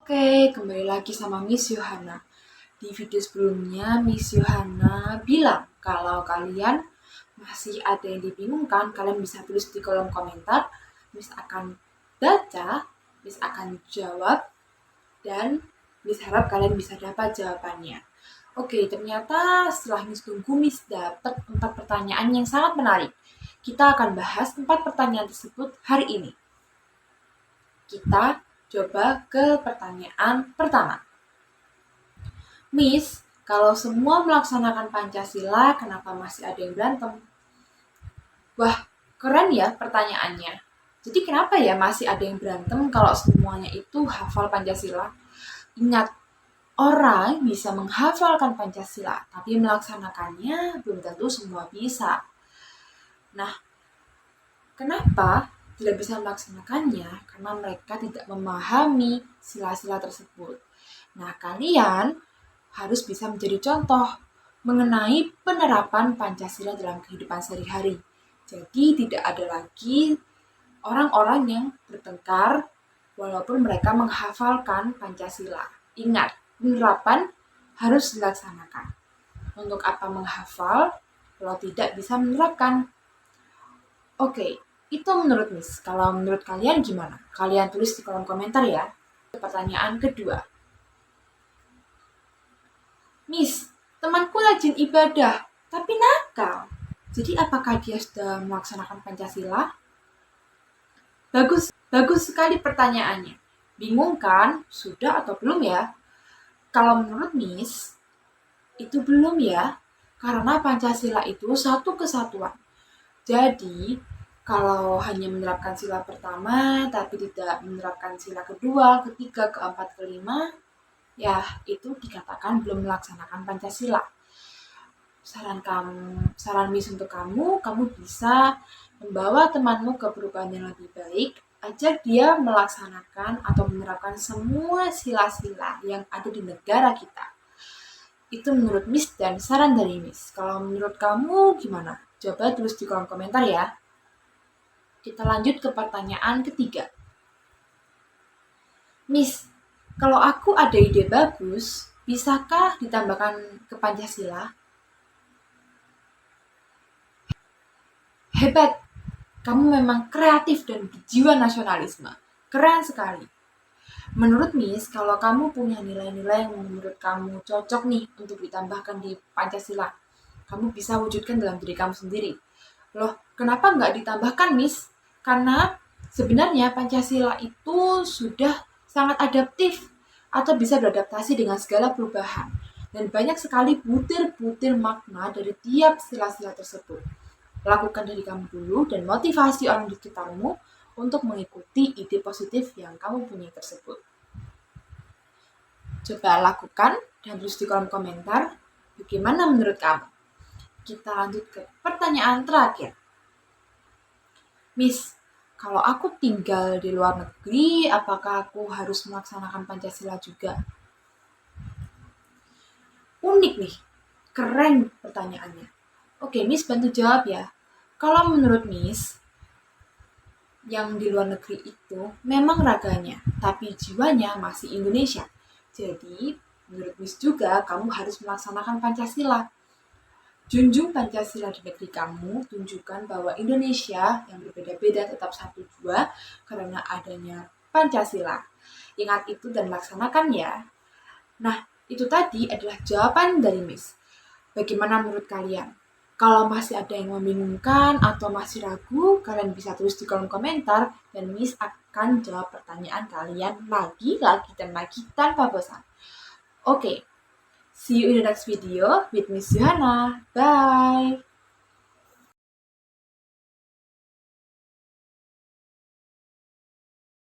Oke, kembali lagi sama Miss Yohana. Di video sebelumnya, Miss Yohana bilang kalau kalian masih ada yang dibingungkan, kalian bisa tulis di kolom komentar. Miss akan baca, Miss akan jawab, dan Miss harap kalian bisa dapat jawabannya. Oke, ternyata setelah Miss tunggu, Miss dapat 4 pertanyaan yang sangat menarik. Kita akan bahas 4 pertanyaan tersebut hari ini. Kita coba ke pertanyaan pertama. Miss, kalau semua melaksanakan Pancasila, kenapa masih ada yang berantem? Wah, keren ya pertanyaannya. Jadi kenapa ya masih ada yang berantem kalau semuanya itu hafal Pancasila? Ingat, orang bisa menghafalkan Pancasila, tapi melaksanakannya belum tentu semua bisa. Nah, kenapa tidak bisa melaksanakannya? Karena mereka tidak memahami sila-sila tersebut. Nah, kalian harus bisa menjadi contoh mengenai penerapan Pancasila dalam kehidupan sehari-hari. Jadi tidak ada lagi orang-orang yang bertengkar walaupun mereka menghafalkan Pancasila. Ingat, penerapan harus dilaksanakan. Untuk apa menghafal kalau tidak bisa menerapkan? Oke, itu menurut Miss. Kalau menurut kalian gimana? Kalian tulis di kolom komentar ya. Pertanyaan kedua. Miss, temanku rajin ibadah, tapi nakal. Jadi apakah dia sudah melaksanakan Pancasila? Bagus sekali pertanyaannya. Bingung kan? Sudah atau belum ya? Kalau menurut Miss, itu belum ya. Karena Pancasila itu satu kesatuan. Jadi, kalau hanya menerapkan sila pertama, tapi tidak menerapkan sila kedua, ketiga, keempat, kelima, ya itu dikatakan belum melaksanakan Pancasila. Saran Miss untuk kamu bisa membawa temanmu ke perubahan yang lebih baik, ajak dia melaksanakan atau menerapkan semua sila-sila yang ada di negara kita. Itu menurut Miss dan saran dari Miss. Kalau menurut kamu gimana? Coba tulis di kolom komentar ya. Kita lanjut ke pertanyaan ketiga. Miss, kalau aku ada ide bagus, bisakah ditambahkan ke Pancasila? Hebat, kamu memang kreatif dan berjiwa nasionalisme. Keren sekali. Menurut Miss, kalau kamu punya nilai-nilai yang menurut kamu cocok nih untuk ditambahkan di Pancasila, kamu bisa wujudkan dalam diri kamu sendiri. Loh, kenapa nggak ditambahkan, Miss? Karena sebenarnya Pancasila itu sudah sangat adaptif atau bisa beradaptasi dengan segala perubahan. Dan banyak sekali butir-butir makna dari tiap sila-sila tersebut. Lakukan dari kamu dulu dan motivasi orang di sekitarmu untuk mengikuti ide positif yang kamu punya tersebut. Coba lakukan dan tulis di kolom komentar bagaimana menurut kamu. Kita lanjut ke pertanyaan terakhir. Miss, kalau aku tinggal di luar negeri, apakah aku harus melaksanakan Pancasila juga? Unik nih, keren pertanyaannya. Oke, Miss bantu jawab ya. Kalau menurut Miss, yang di luar negeri itu memang raganya, tapi jiwanya masih Indonesia. Jadi, menurut Miss juga kamu harus melaksanakan Pancasila. Junjung Pancasila di negeri kamu, tunjukkan bahwa Indonesia yang berbeda-beda tetap satu jua karena adanya Pancasila. Ingat itu dan laksanakan ya. Nah, itu tadi adalah jawaban dari Miss. Bagaimana menurut kalian? Kalau masih ada yang membingungkan atau masih ragu, kalian bisa tulis di kolom komentar dan Miss akan jawab pertanyaan kalian lagi dan lagi tanpa bosan. Oke, see you in the next video with Miss Yohana. Bye!